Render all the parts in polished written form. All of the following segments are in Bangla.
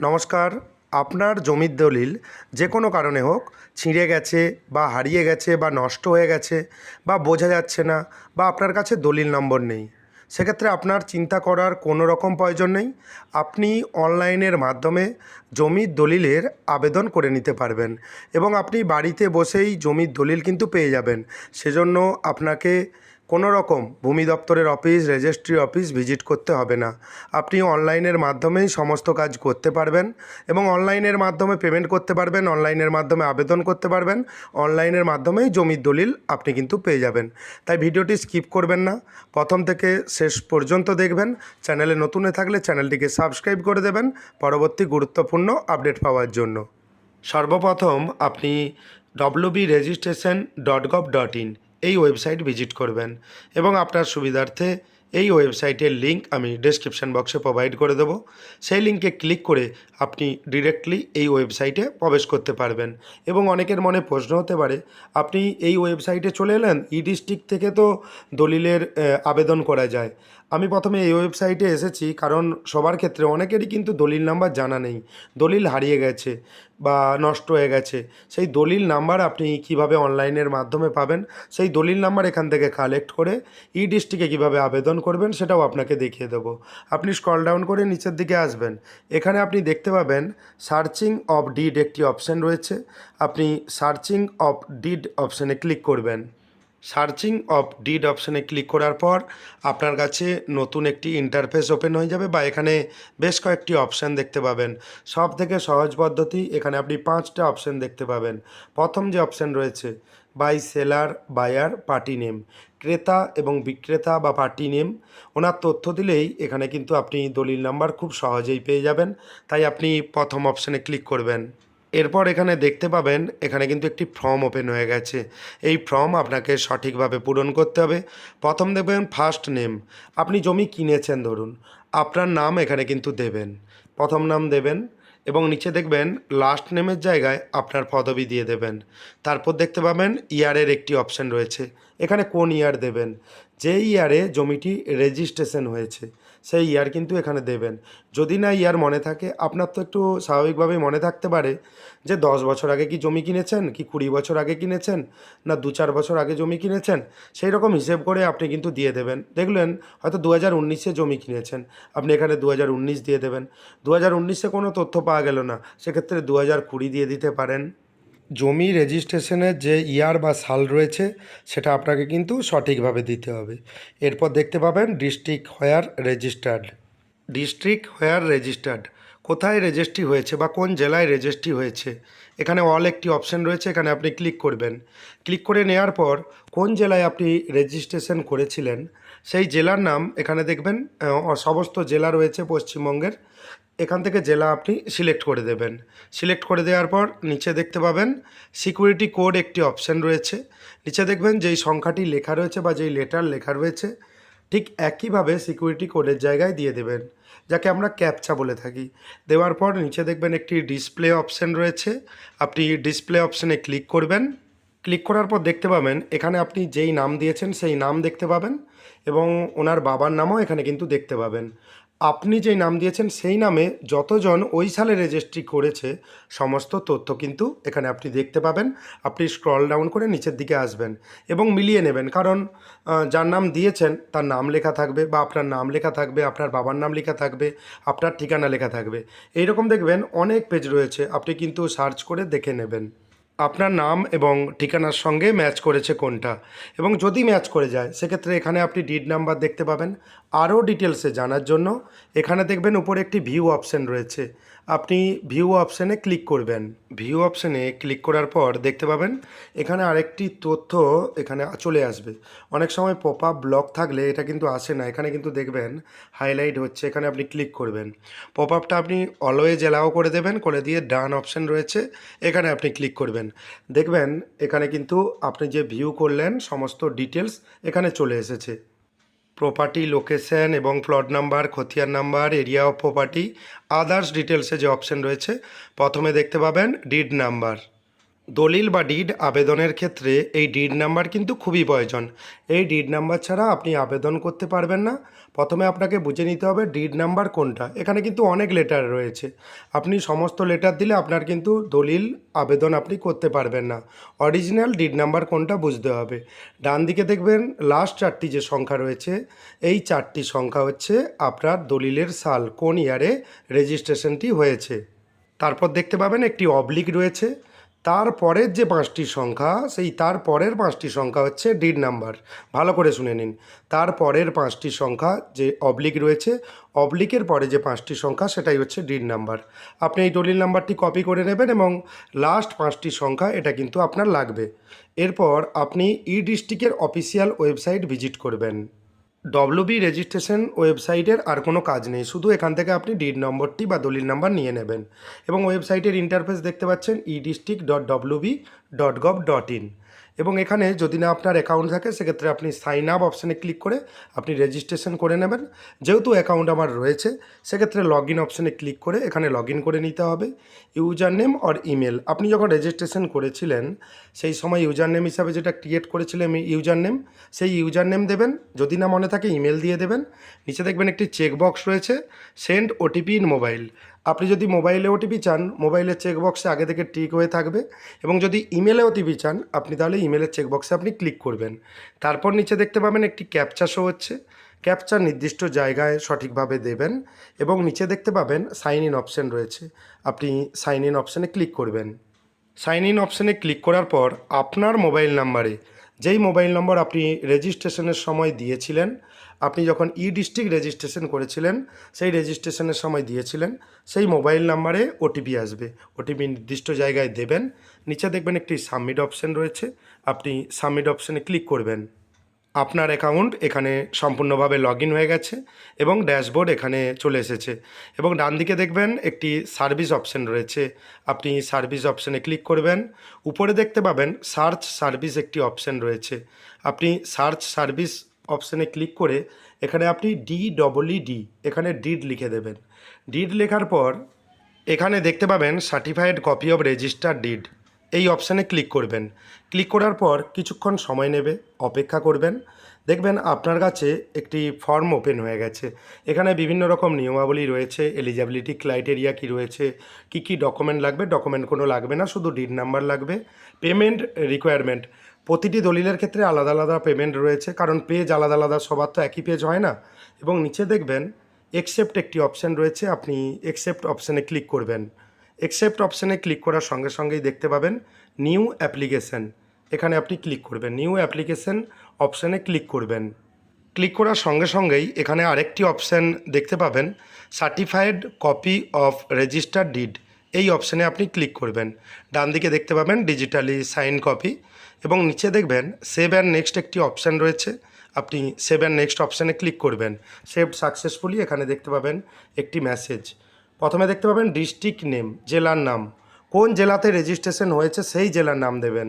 নমস্কার। আপনার জমির দলিল যে কোনো কারণে হোক ছিঁড়ে গেছে বা হারিয়ে গেছে বা নষ্ট হয়ে গেছে বা বোঝা যাচ্ছে না বা আপনার কাছে দলিল নম্বর নেই, সেক্ষেত্রে আপনার চিন্তা করার কোনো রকম প্রয়োজন নেই। আপনি অনলাইনের মাধ্যমে জমির দলিলের আবেদন করে নিতে পারবেন এবং আপনি বাড়িতে বসেই জমির দলিল কিন্তু পেয়ে যাবেন। সেজন্য আপনাকে কোনো রকম ভূমি দপ্তরের অফিস, রেজিস্ট্রি অফিস ভিজিট করতে হবে না। আপনি অনলাইনের মাধ্যমেই সমস্ত কাজ করতে পারবেন এবং অনলাইনের মাধ্যমে পেমেন্ট করতে পারবেন, অনলাইনের মাধ্যমে আবেদন করতে পারবেন, অনলাইনের মাধ্যমেই জমির দলিল আপনি কিন্তু পেয়ে যাবেন। তাই ভিডিওটি স্কিপ করবেন না, প্রথম থেকে শেষ পর্যন্ত দেখবেন। চ্যানেলে নতুন হয়ে থাকলে চ্যানেলটিকে সাবস্ক্রাইব করে দেবেন পরবর্তী গুরুত্বপূর্ণ আপডেট পাওয়ার জন্য। সর্বপ্রথম আপনি www.registration.gov.in এই ওয়েবসাইট ভিজিট করবেন এবং আপনার সুবিধার্থে এই ওয়েবসাইটের লিঙ্ক আমি ডেসক্রিপশন বক্সে প্রোভাইড করে দেবো। সেই লিঙ্কে ক্লিক করে আপনি ডিরেক্টলি এই ওয়েবসাইটে প্রবেশ করতে পারবেন। এবং অনেকের মনে প্রশ্ন হতে পারে, আপনি এই ওয়েবসাইটে চলে এলেন, ই ডিস্ট্রিক্ট থেকে তো দলিলের আবেদন করা যায়। আমি প্রথমে এই ওয়েবসাইটে এসেছি কারণ সবার ক্ষেত্রে অনেকেরই কিন্তু দলিল নাম্বার জানা নেই, দলিল হারিয়ে গেছে বা নষ্ট হয়ে গেছে। সেই দলিল নাম্বার আপনি কিভাবে অনলাইনের মাধ্যমে পাবেন, সেই দলিল নাম্বার এখান থেকে কালেক্ট করে ই ডিস্ট্রিক্টে কীভাবে আবেদন করবেন সেটাও আপনাকে দেখিয়ে দেবো। আপনি স্ক্রল ডাউন করে নিচের দিকে আসবেন, এখানে আপনি দেখতে পাবেন সার্চিং অফ ডিড একটি অপশান রয়েছে। আপনি সার্চিং অফ ডিড অপশানে ক্লিক করবেন। সার্চিং অফ ডিড অপশানে ক্লিক করার পর আপনার কাছে নতুন একটি ইন্টারফেস ওপেন হয়ে যাবে বা এখানে বেশ কয়েকটি অপশান দেখতে পাবেন। সব থেকে সহজ পদ্ধতি, এখানে আপনি 5টা অপশান দেখতে পাবেন। প্রথম যে অপশান রয়েছে by seller, buyer, party name, ক্রেতা এবং বিক্রেতা বা পার্টি নেম ওনার তথ্য দিলেই এখানে কিন্তু আপনি দলিল নাম্বার খুব সহজেই পেয়ে যাবেন। তাই আপনি প্রথম অপশানে ক্লিক করবেন। এরপর এখানে দেখতে পাবেন এখানে কিন্তু একটি ফর্ম ওপেন হয়ে গেছে। এই ফর্ম আপনাকে সঠিকভাবে পূরণ করতে হবে। প্রথম দেখবেন ফার্স্ট নেম, আপনি জমি কিনেছেন ধরুন, আপনার নাম এখানে কিন্তু দেবেন, প্রথম নাম দেবেন এবং নিচে দেখবেন লাস্ট নেমের জায়গায় আপনার পদবি দিয়ে দেবেন। তারপর দেখতে পাবেন ইয়ারের একটি অপশান রয়েছে, এখানে কোন ইয়ার দেবেন, যেই ইয়ারে জমিটি রেজিস্ট্রেশন হয়েছে সেই ইয়ার কিন্তু এখানে দেবেন। যদি না ইয়ার মনে থাকে, আপনার তো একটু স্বাভাবিকভাবেই মনে থাকতে পারে যে 10 বছর আগে কি জমি কিনেছেন, কি 20 বছর আগে কিনেছেন, না 2-4 বছর আগে জমি কিনেছেন, সেই রকম হিসেব করে আপনি কিন্তু দিয়ে দেবেন। দেখলেন হয়তো 2019-এ জমি কিনেছেন, আপনি এখানে 2019 দিয়ে দেবেন। 2019-এ কোনো তথ্য পাওয়া গেল না, সেক্ষেত্রে 2020 দিয়ে দিতে পারেন। জমি রেজিস্ট্রেশনের যে ইয়ার বা সাল রয়েছে সেটা আপনাকে কিন্তু সঠিকভাবে দিতে হবে। এরপর দেখতে পাবেন ডিস্ট্রিক্ট হোয়ার রেজিস্টার্ড। ডিস্ট্রিক্ট হোয়ার রেজিস্টার্ড, কোথায় রেজিস্ট্রি হয়েছে বা কোন জেলায় রেজিস্ট্রি হয়েছে, এখানে অল একটি অপশান রয়েছে, এখানে আপনি ক্লিক করবেন। ক্লিক করে নেওয়ার পর কোন জেলায় আপনি রেজিস্ট্রেশন করেছিলেন সেই জেলার নাম এখানে দেখবেন। সমস্ত জেলা রয়েছে পশ্চিমবঙ্গের, এখান থেকে জেলা আপনি সিলেক্ট করে দেবেন। সিলেক্ট করে দেওয়ার পর নিচে দেখতে পাবেন সিকিউরিটি কোড একটি অপশান রয়েছে। নিচে দেখবেন যেই সংখ্যাটি লেখা রয়েছে বা যেই লেটার লেখা রয়েছে ঠিক একইভাবে সিকিউরিটি কোডের জায়গায় দিয়ে দেবেন, যাকে আমরা ক্যাপচা বলে থাকি। দেওয়ার পর নিচে দেখবেন একটি ডিসপ্লে অপশান রয়েছে, আপনি ডিসপ্লে অপশানে ক্লিক করবেন। ক্লিক করার পর দেখতে পাবেন এখানে আপনি যেই নাম দিয়েছেন সেই নাম দেখতে পাবেন এবং ওনার বাবার নামও এখানে কিন্তু দেখতে পাবেন। আপনি যেই নাম দিয়েছেন সেই নামে যতজন ওই সালে রেজিস্ট্রি করেছে সমস্ত তথ্য কিন্তু এখানে আপনি দেখতে পাবেন। আপনি স্ক্রল ডাউন করে নিচের দিকে আসবেন এবং মিলিয়ে নেবেন, কারণ যার নাম দিয়েছেন তার নাম লেখা থাকবে বা আপনার নাম লেখা থাকবে, আপনার বাবার নাম লেখা থাকবে, আপনার ঠিকানা লেখা থাকবে। এইরকম দেখবেন অনেক পেজ রয়েছে, আপনি কিন্তু সার্চ করে দেখে নেবেন আপনার নাম এবং ঠিকানার সঙ্গে ম্যাচ করেছে কোনটা। এবং যদি ম্যাচ করে যায় সেক্ষেত্রে এখানে আপনি ডিড নাম্বার দেখতে পাবেন। আরও ডিটেলসে জানার জন্য এখানে দেখবেন উপরে একটি ভিউ অপশান রয়েছে, আপনি ভিউ অপশানে ক্লিক করবেন। ভিউ অপশানে ক্লিক করার পর দেখতে পাবেন এখানে আরেকটি তথ্য এখানে চলে আসবে। অনেক সময় পপ আপ ব্লক থাকলে এটা কিন্তু আসে না, এখানে কিন্তু দেখবেন হাইলাইট হচ্ছে, এখানে আপনি ক্লিক করবেন। পপ আপটা আপনি অলওয়েজ অ্যালাও করে দেবেন, করে দিয়ে ডান অপশান রয়েছে এখানে আপনি ক্লিক করবেন। দেখবেন এখানে কিন্তু আপনি যে ভিউ করলেন সমস্ত ডিটেলস এখানে চলে এসেছে। প্রপার্টি লোকেশন এবং প্লট নাম্বার, খতিয়ান number, area of property, others ডিটেলসে যে অপশান রয়েছে প্রথমে দেখতে পাবেন ডিড নাম্বার। দলিল বা ডিড আবেদনের ক্ষেত্রে এই ডিড নাম্বার কিন্তু খুবই প্রয়োজন। এই ডিড নাম্বার ছাড়া আপনি আবেদন করতে পারবেন না। প্রথমে আপনাকে বুঝে নিতে হবে ডিড নাম্বার কোনটা। এখানে কিন্তু অনেক লেটার রয়েছে, আপনি সমস্ত লেটার দিলে আপনার কিন্তু দলিল আবেদন আপনি করতে পারবেন না। অরিজিনাল ডিড নাম্বার কোনটা বুঝতে হবে। ডান দিকে দেখবেন লাস্ট 4টি যে সংখ্যা রয়েছে, এই 4টি সংখ্যা হচ্ছে আপনার দলিলের সাল, কোন ইয়ারে রেজিস্ট্রেশনটি হয়েছে। তারপর দেখতে পাবেন একটি অবলিক রয়েছে, তারপরের যে 5টি সংখ্যা, সেই তারপরের 5টি সংখ্যা হচ্ছে ডিড নাম্বার। ভালো করে শুনে নিন, তারপরের 5টি সংখ্যা যে অবলিক রয়েছে, অবলিকের পরে যে 5টি সংখ্যা সেটাই হচ্ছে ডিড নাম্বার। আপনি এই দলিল নাম্বারটি কপি করে নেবেন এবং লাস্ট 5টি সংখ্যা এটা কিন্তু আপনার লাগবে। এরপর আপনি ই ডিস্ট্রিক্টের অফিসিয়াল ওয়েবসাইট ভিজিট করবেন। ডব্লিউবি রেজিস্ট্রেশন ওয়েবসাইটের আর কোনো কাজ নেই, শুধু এখান থেকে আপনি ডিড নম্বরটি বা দলিল নাম্বার নিয়ে নেবেন এবং ওয়েবসাইটের ইন্টারফেস দেখতে পাচ্ছেন edistrict.wb.gov.in। এবং এখানে যদি না আপনার অ্যাকাউন্ট থাকে সেক্ষেত্রে আপনি সাইন আপ অপশানে ক্লিক করে আপনি রেজিস্ট্রেশন করে নেবেন। যেহেতু অ্যাকাউন্ট আমার রয়েছে সেক্ষেত্রে লগ ইন অপশানে ক্লিক করে এখানে লগ ইন করে নিতে হবে। ইউজার নেম অর ইমেল, আপনি যখন রেজিস্ট্রেশন করেছিলেন সেই সময় ইউজার নেম হিসাবে যেটা ক্রিয়েট করেছিলেন ইউজার নেম, সেই ইউজার নেম দেবেন। যদি না মনে থাকে ইমেল দিয়ে দেবেন। নিচে দেখবেন একটি চেকবক্স রয়েছে, সেন্ড ওটিপি ইন মোবাইল। আপনি যদি মোবাইলে ওটিপি চান, মোবাইলের চেকবক্সে আগে থেকে টিক হয়ে থাকবে, এবং যদি ইমেলে ওটিপি চান আপনি তাহলে ইমেলের চেকবক্সে আপনি ক্লিক করবেন। তারপর নিচে দেখতে পাবেন একটি ক্যাপচা শো হচ্ছে, ক্যাপচা নির্দিষ্ট জায়গায় সঠিকভাবে দেবেন এবং নিচে দেখতে পাবেন সাইন ইন অপশান রয়েছে, আপনি সাইন ইন অপশানে ক্লিক করবেন। সাইন ইন অপশানে ক্লিক করার পর আপনার মোবাইল নাম্বারে, যেই মোবাইল নম্বর আপনি রেজিস্ট্রেশনের সময় দিয়েছিলেন, আপনি যখন ই ডিস্ট্রিক্ট রেজিস্ট্রেশন করেছিলেন সেই রেজিস্ট্রেশনের সময় দিয়েছিলেন, সেই মোবাইল নাম্বারে ওটিপি আসবে। ওটিপি নির্দিষ্ট জায়গায় দেবেন। নিচে দেখবেন একটি সাবমিট অপশান রয়েছে, আপনি সাবমিট অপশানে ক্লিক করবেন। আপনার অ্যাকাউন্ট এখানে সম্পূর্ণভাবে লগ ইন হয়ে গেছে এবং ড্যাশবোর্ড এখানে চলে এসেছে। এবং ডান দিকে দেখবেন একটি সার্ভিস অপশান রয়েছে, আপনি সার্ভিস অপশানে ক্লিক করবেন। উপরে দেখতে পাবেন সার্চ সার্ভিস একটি অপশান রয়েছে, আপনি সার্চ সার্ভিস অপশানে ক্লিক করে এখানে আপনি DEED এখানে ডিড লিখে দেবেন। ডিড লেখার পর এখানে দেখতে পাবেন certified copy of register did, এই অপশানে ক্লিক করবেন। ক্লিক করার পর কিছুক্ষণ সময় নেবে, অপেক্ষা করবেন। দেখবেন আপনার কাছে একটি ফর্ম ওপেন হয়ে গেছে। এখানে বিভিন্ন রকম নিয়মাবলী রয়েছে, এলিজিবিলিটি ক্রাইটেরিয়া কী রয়েছে, কি কি ডকুমেন্ট লাগবে, ডকুমেন্ট কোনো লাগবে না, শুধু ডিড নাম্বার লাগবে। পেমেন্ট রিকোয়ারমেন্ট, প্রতিটি দলিলের ক্ষেত্রে আলাদা আলাদা পেমেন্ট রয়েছে, কারণ পেজ আলাদা আলাদা, সবার তো একই পেজ হয় না। এবং নিচে দেখবেন একসেপ্ট একটি অপশান রয়েছে, আপনি একসেপ্ট অপশানে ক্লিক করবেন। একসেপ্ট অপশানে ক্লিক করার সঙ্গে সঙ্গেই দেখতে পাবেন নিউ অ্যাপ্লিকেশান, এখানে আপনি ক্লিক করবেন। নিউ অ্যাপ্লিকেশান অপশানে ক্লিক করবেন। ক্লিক করার সঙ্গে সঙ্গেই এখানে আরেকটি অপশান দেখতে পাবেন, certified copy of register did, এই অপশানে আপনি ক্লিক করবেন। ডান দিকে দেখতে পাবেন ডিজিটালি সাইন কপি এবং নিচে দেখবেন সেভ অ্যান্ড নেক্সট একটি অপশান রয়েছে, আপনি সেভ অ্যান্ড নেক্সট অপশানে ক্লিক করবেন। সেভ সাকসেসফুলি, এখানে দেখতে পাবেন একটি মেসেজ। প্রথমে দেখতে পাবেন ডিস্ট্রিক্ট নেম, জেলার নাম, কোন জেলাতে রেজিস্ট্রেশন হয়েছে সেই জেলার নাম দেবেন।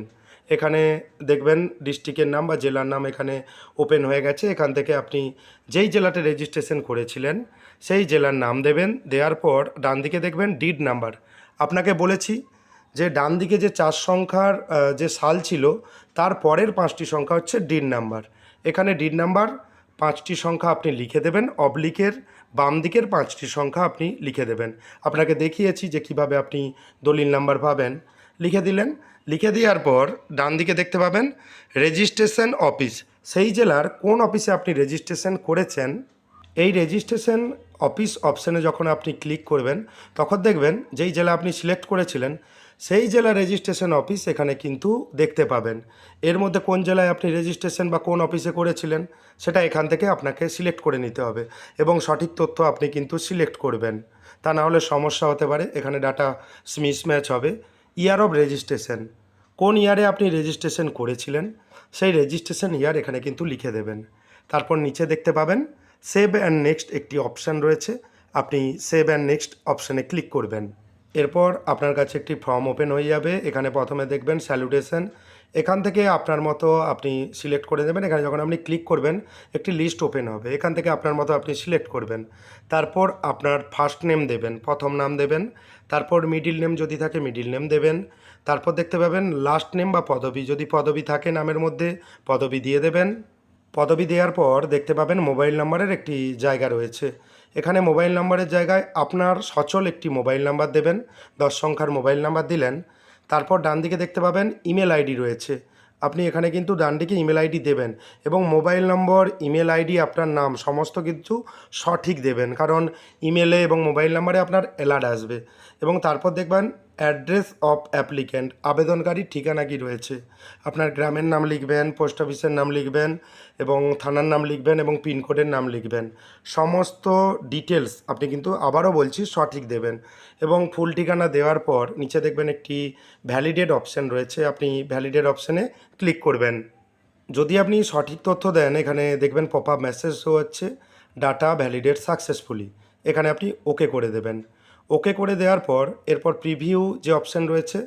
এখানে দেখবেন ডিস্ট্রিক্টের নাম বা জেলার নাম এখানে ওপেন হয়ে গেছে। এখান থেকে আপনি যেই জেলাতে রেজিস্ট্রেশন করেছিলেন সেই জেলার নাম দেবেন। দেওয়ার পর ডান দিকে দেখবেন ডিড নাম্বার। আপনাকে বলেছি যে ডান দিকে যে 4 সংখ্যার যে সাল ছিল তার পরের 5টি সংখ্যা হচ্ছে ডিড নাম্বার। এখানে ডিড নাম্বার 5টি সংখ্যা আপনি লিখে দেবেন, অবলিকের বাম দিকের 5টি সংখ্যা আপনি লিখে দেবেন। আপনাকে দেখিয়েছি যে কিভাবে আপনি দলিল নাম্বার পাবেন। লিখে দিলেন। লিখে দেওয়ার পর ডান দিকে দেখতে পাবেন রেজিস্ট্রেশন অফিস, সেই জেলার কোন অফিসে আপনি রেজিস্ট্রেশন করেছেন। এই রেজিস্ট্রেশন অফিস অপশানে যখন আপনি ক্লিক করবেন তখন দেখবেন যেই জেলা আপনি সিলেক্ট করেছিলেন সেই জেলা রেজিস্ট্রেশন অফিস এখানে কিন্তু দেখতে পাবেন। এর মধ্যে কোন জেলায় আপনি রেজিস্ট্রেশন বা কোন অফিসে করেছিলেন সেটা এখান থেকে আপনাকে সিলেক্ট করে নিতে হবে এবং সঠিক তথ্য আপনি কিন্তু সিলেক্ট করবেন, তা না হলে সমস্যা হতে পারে, এখানে ডাটা মিসম্যাচ হবে। ইয়ার অফ রেজিস্ট্রেশন, কোন ইয়ারে আপনি রেজিস্ট্রেশন করেছিলেন সেই রেজিস্ট্রেশন ইয়ার এখানে কিন্তু লিখে দেবেন। তারপর নিচে দেখতে পাবেন সেভ অ্যান্ড নেক্সট একটি অপশান রয়েছে, আপনি সেভ অ্যান্ড নেক্সট অপশানে ক্লিক করবেন। এরপর আপনার কাছে একটি ফর্ম ওপেন হয়ে যাবে। এখানে প্রথমে দেখবেন স্যালুটেশন, এখান থেকে আপনার মতো আপনি সিলেক্ট করে দেবেন। এখানে যখন আপনি ক্লিক করবেন একটি লিস্ট ওপেন হবে, এখান থেকে আপনার মতো আপনি সিলেক্ট করবেন। তারপর আপনার ফার্স্ট নেম দেবেন, প্রথম নাম দেবেন, তারপর মিডিল নেম যদি থাকে মিডিল নেম দেবেন, তারপর দেখতে পাবেন লাস্ট নেম বা পদবি, যদি পদবি থাকে নামের মধ্যে পদবি দিয়ে দেবেন। পদবি দেওয়ার পর দেখতে পাবেন মোবাইল নাম্বারের একটি জায়গা রয়েছে, এখানে মোবাইল নাম্বারের জায়গায় আপনার সচল একটি মোবাইল নাম্বার দেবেন, 10 সংখ্যার মোবাইল নাম্বার দিলেন। তারপর ডান দিকে দেখতে পাবেন ইমেল আইডি রয়েছে, আপনি এখানে কিন্তু ডান দিকে ইমেল আইডি দেবেন এবং মোবাইল নম্বর, ইমেল আইডি, আপনার নাম সমস্ত কিছু সঠিক দেবেন, কারণ ইমেলে এবং মোবাইল নাম্বারে আপনার অ্যালার্ট আসবে। এবং তারপর দেখবেন অ্যাড্রেস অফ অ্যাপ্লিক্যান্ট, আবেদনকারীর ঠিকানা কি রয়েছে, আপনার গ্রামের নাম লিখবেন, পোস্ট অফিসের নাম লিখবেন এবং থানার নাম লিখবেন এবং পিনকোডের নাম লিখবেন। সমস্ত ডিটেলস আপনি কিন্তু আবারও বলছি সঠিক দেবেন এবং ফুল ঠিকানা দেওয়ার পর নিচে দেখবেন একটি ভ্যালিডেট অপশান রয়েছে, আপনি ভ্যালিডেট অপশানে ক্লিক করবেন। যদি আপনি সঠিক তথ্য দেন এখানে দেখবেন পপ আপ মেসেজ শো হচ্ছে, ডাটা ভ্যালিডেট সাকসেসফুলি, এখানে আপনি ওকে করে দেবেন। ওকে করে দেওয়ার পর এরপর প্রিভিউ যে অপশান রয়েছে,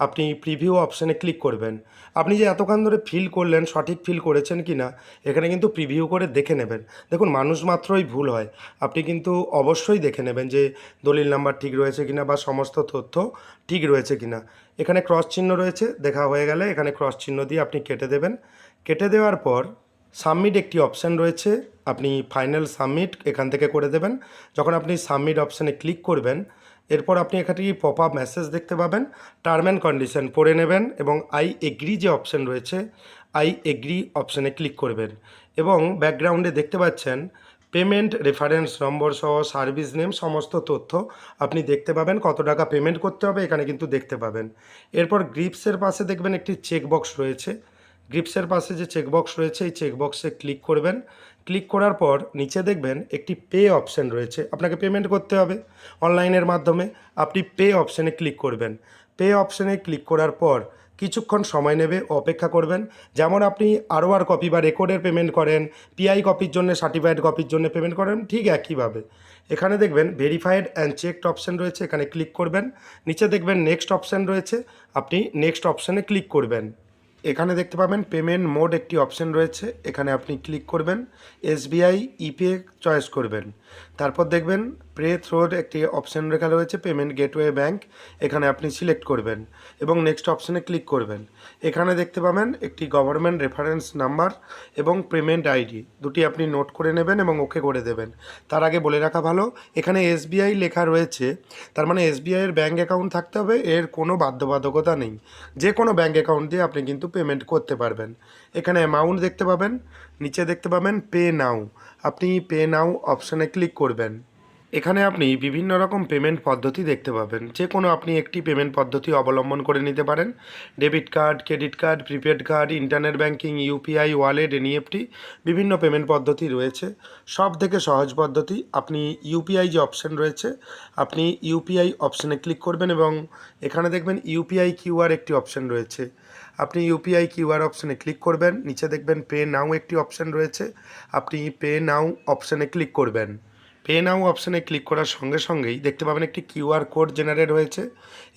আপনি প্রিভিউ অপশানে ক্লিক করবেন। আপনি যে এতক্ষণ ধরে ফিল করলেন সঠিক ফিল করেছেন কি না এখানে কিন্তু প্রিভিউ করে দেখে নেবেন। দেখুন মানুষ মাত্রই ভুল হয়, আপনি কিন্তু অবশ্যই দেখে নেবেন যে দলিল নাম্বার ঠিক রয়েছে কিনা বা সমস্ত তথ্য ঠিক রয়েছে কিনা। এখানে ক্রস চিহ্ন রয়েছে, দেখা হয়ে গেলে এখানে ক্রস চিহ্ন দিয়ে আপনি কেটে দেবেন। কেটে দেওয়ার পর সাবমিট একটি অপশান রয়েছে, আপনি ফাইনাল সাবমিট এখান থেকে করে দেবেন। যখন আপনি সাবমিট অপশানে ক্লিক করবেন এরপর আপনি এখানে পপ আপ মেসেজ দেখতে পাবেন, টার্ম অ্যান্ড কন্ডিশন পড়ে নেবেন এবং আই এগ্রি যে অপশান রয়েছে আই এগ্রি অপশানে ক্লিক করবেন এবং ব্যাকগ্রাউন্ডে দেখতে পাচ্ছেন পেমেন্ট রেফারেন্স নম্বর সহ সার্ভিস নেম সমস্ত তথ্য আপনি দেখতে পাবেন, কত টাকা পেমেন্ট করতে হবে এখানে কিন্তু দেখতে পাবেন। এরপর গ্রিপসের পাশে দেখবেন একটি চেকবক্স রয়েছে, গ্রিপসের পাশে যে চেকবক্স রয়েছে এই চেকবক্সে ক্লিক করবেন। ক্লিক করার পর নিচে দেখবেন একটি পে অপশান রয়েছে, আপনাকে পেমেন্ট করতে হবে অনলাইনের মাধ্যমে, আপনি পে অপশানে ক্লিক করবেন। পে অপশানে ক্লিক করার পর কিছুক্ষণ সময় নেবে, অপেক্ষা করবেন। যেমন আপনি আর কপি বা রেকর্ডের পেমেন্ট করেন, পিআই কপির জন্য, সার্টিফাইড কপির জন্য পেমেন্ট করেন, ঠিক একইভাবে এখানে দেখবেন ভেরিফাইড অ্যান্ড চেকড অপশান রয়েছে, এখানে ক্লিক করবেন। নিচে দেখবেন নেক্সট অপশান রয়েছে, আপনি নেক্সট অপশানে ক্লিক করবেন। এখানে দেখতে পাবেন পেমেন্ট মোড একটি অপশান রয়েছে, এখানে আপনি ক্লিক করবেন, এসবিআই ইপে চয়েস করবেন। তারপর দেখবেন পে থ্রোর একটি অপশান লেখা রয়েছে, পেমেন্ট গেটওয়ে ব্যাঙ্ক, এখানে আপনি সিলেক্ট করবেন এবং নেক্সট অপশানে ক্লিক করবেন। এখানে দেখতে পাবেন একটি গভর্নমেন্ট রেফারেন্স নাম্বার এবং পেমেন্ট আইডি, দুটি আপনি নোট করে নেবেন এবং ওকে করে দেবেন। তার আগে বলে রাখা ভালো, এখানে এসবিআই লেখা রয়েছে, তার মানে এসবিআইয়ের ব্যাঙ্ক অ্যাকাউন্ট থাকতে হবে, এর কোনো বাধ্যবাধকতা নেই, যে কোনো ব্যাঙ্ক অ্যাকাউন্ট দিয়ে আপনি কিন্তু পেমেন্ট করতে পারবেন। এখানে অ্যামাউন্ট দেখতে পাবেন, নিচে দেখতে পাবেন পে নাও, আপনি পে নাও অপশানে ক্লিক করবেন। এখানে আপনি বিভিন্ন রকম পেমেন্ট পদ্ধতি দেখতে পাবেন, যে কোনো আপনি একটি পেমেন্ট পদ্ধতি অবলম্বন করে নিতে পারেন। Debit card, credit card, prepaid card, internet banking, UPI, wallet, NEFT, বিভিন্ন পেমেন্ট পদ্ধতি রয়েছে। সব থেকে সহজ পদ্ধতি আপনি ইউপিআই যে অপশান রয়েছে, আপনি ইউপিআই অপশানে ক্লিক করবেন এবং এখানে দেখবেন ইউপিআই কিউআর একটি অপশান রয়েছে, আপনি ইউপিআই কিউআর অপশানে ক্লিক করবেন। নিচে দেখবেন পে নাও একটি অপশান রয়েছে, আপনি পে নাও অপশানে ক্লিক করবেন। পে নাও অপশানে ক্লিক করার সঙ্গে সঙ্গেই দেখতে পাবেন একটি কিউআর কোড জেনারেট হয়েছে।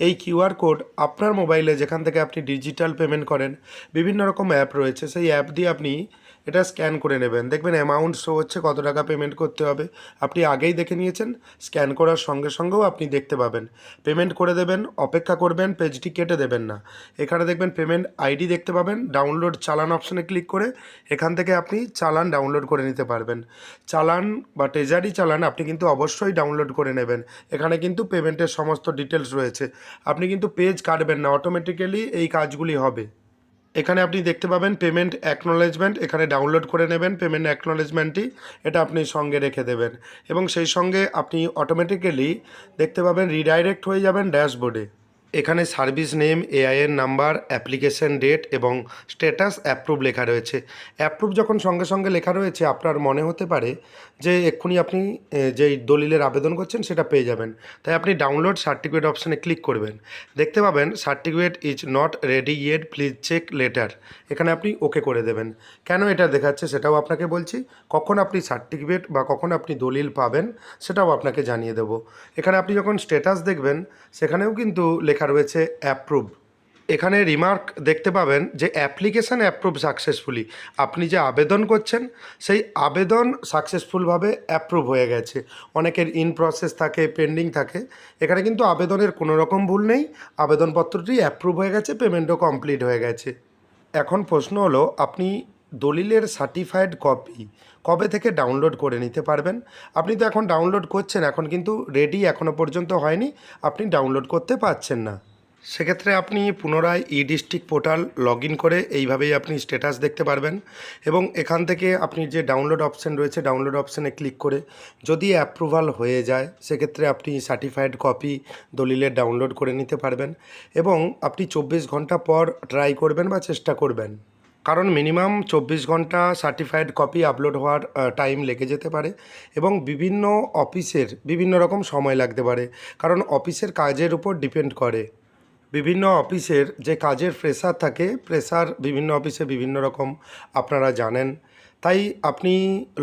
এই কিউআর কোড আপনার মোবাইলে যেখান থেকে আপনি ডিজিটাল পেমেন্ট করেন, বিভিন্ন রকম অ্যাপ রয়েছে, সেই অ্যাপ দিয়ে আপনি এটা স্ক্যান করে নেবেন। দেখবেন অ্যামাউন্ট শো হচ্ছে, কত টাকা পেমেন্ট করতে হবে আপনি আগেই দেখে নিয়েছেন, স্ক্যান করার সঙ্গে সঙ্গেও আপনি দেখতে পাবেন। পেমেন্ট করে দেবেন, অপেক্ষা করবেন, পেজটি কেটে দেবেন না। এখানে দেখবেন পেমেন্ট আইডি দেখতে পাবেন, ডাউনলোড চালান অপশানে ক্লিক করে এখান থেকে আপনি চালান ডাউনলোড করে নিতে পারবেন। চালান বা ট্রেজারি চালান আপনি কিন্তু অবশ্যই ডাউনলোড করে নেবেন, এখানে কিন্তু পেমেন্টের সমস্ত ডিটেলস রয়েছে, আপনি কিন্তু পেজ কাটবেন না, অটোমেটিক্যালি এই কাজগুলি হবে। এখানে আপনি দেখতে পাবেন পেমেন্ট অ্যাকনোলেজমেন্ট, এখানে ডাউনলোড করে নেবেন পেমেন্ট অ্যাকনোলেজমেন্টটি, এটা আপনি সঙ্গে রেখে দেবেন এবং সেই সঙ্গে আপনি অটোমেটিক্যালি দেখতে পাবেন রিডাইরেক্ট হয়ে যাবেন ড্যাশবোর্ডে। এখানে service name, AIN number, application date এবং স্ট্যাটাস অ্যাপ্রুভ লেখা রয়েছে। অ্যাপ্রুভ যখন সঙ্গে সঙ্গে লেখা রয়েছে আপনার মনে হতে পারে যে এক্ষুনি আপনি যেই দলিলের আবেদন করছেন সেটা পেয়ে যাবেন, তাই আপনি ডাউনলোড সার্টিফিকেট অপশানে ক্লিক করবেন। দেখতে পাবেন certificate is not ready yet, please check later, এখানে আপনি ওকে করে দেবেন। কেন এটা দেখাচ্ছে সেটাও আপনাকে বলছি, কখন আপনি সার্টিফিকেট বা কখন আপনি দলিল পাবেন সেটাও আপনাকে জানিয়ে দেবো। এখানে আপনি যখন স্ট্যাটাস দেখবেন সেখানেও কিন্তু লেখা রয়েছে অ্যাপ্রুভ। এখানে রিমার্ক দেখতে পাবেন যে অ্যাপ্লিকেশান অ্যাপ্রুভ সাকসেসফুলি, আপনি যে আবেদন করছেন সেই আবেদন সাকসেসফুলভাবে অ্যাপ্রুভ হয়ে গেছে। অনেকের ইন প্রসেস থাকে, পেন্ডিং থাকে, এখানে কিন্তু আবেদনের কোনো রকম ভুল নেই, আবেদনপত্রটি অ্যাপ্রুভ হয়ে গেছে, পেমেন্টও কমপ্লিট হয়ে গেছে। এখন প্রশ্ন হলো আপনি দলিলের সার্টিফাইড কপি কবে থেকে ডাউনলোড করে নিতে পারবেন। আপনি তো এখন ডাউনলোড করছেন, এখন কিন্তু রেডি এখনও পর্যন্ত হয়নি, আপনি ডাউনলোড করতে পারছেন না। সেক্ষেত্রে আপনি পুনরায় ডিস্ট্রিক্ট পোর্টাল লগ ইন করে এইভাবেই আপনি স্ট্যাটাস দেখতে পারবেন এবং এখান থেকে আপনি যে ডাউনলোড অপশান রয়েছে ডাউনলোড অপশানে ক্লিক করে যদি অ্যাপ্রুভাল হয়ে যায় সেক্ষেত্রে আপনি সার্টিফাইড কপি দলিলের ডাউনলোড করে নিতে পারবেন এবং আপনি 24 ঘন্টা পর ট্রাই করবেন বা চেষ্টা করবেন, কারণ মিনিমাম 24 ঘন্টা সার্টিফাইড কপি আপলোড হওয়ার টাইম লেগে যেতে পারে এবং বিভিন্ন অফিসের বিভিন্ন রকম সময় লাগতে পারে, কারণ অফিসের কাজের উপর ডিপেন্ড করে। বিভিন্ন অফিসের যে কাজের প্রেসার থাকে, প্রেসার বিভিন্ন অফিসে বিভিন্ন রকম আপনারা জানেন, তাই আপনি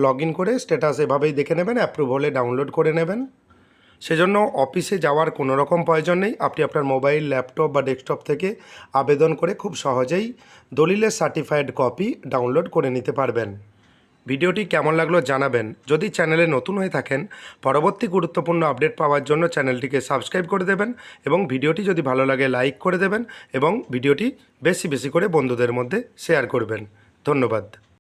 লগ ইন করে স্ট্যাটাস এভাবেই দেখে নেবেন, অ্যাপ্রুভ হলে ডাউনলোড করে নেবেন। সেজন্য অফিসে যাওয়ার কোনো রকম প্রয়োজন নেই, আপনি আপনার মোবাইল, ল্যাপটপ বা ডেস্কটপ থেকে আবেদন করে খুব সহজেই দলিলের সার্টিফাইড কপি ডাউনলোড করে নিতে পারবেন। ভিডিওটি কেমন লাগলো জানাবেন। যদি চ্যানেলে নতুন হয়ে থাকেন পরবর্তী গুরুত্বপূর্ণ আপডেট পাওয়ার জন্য চ্যানেলটিকে সাবস্ক্রাইব করে দেবেন এবং ভিডিওটি যদি ভালো লাগে লাইক করে দেবেন এবং ভিডিওটি বেশি বেশি করে বন্ধুদের মধ্যে শেয়ার করবেন। ধন্যবাদ।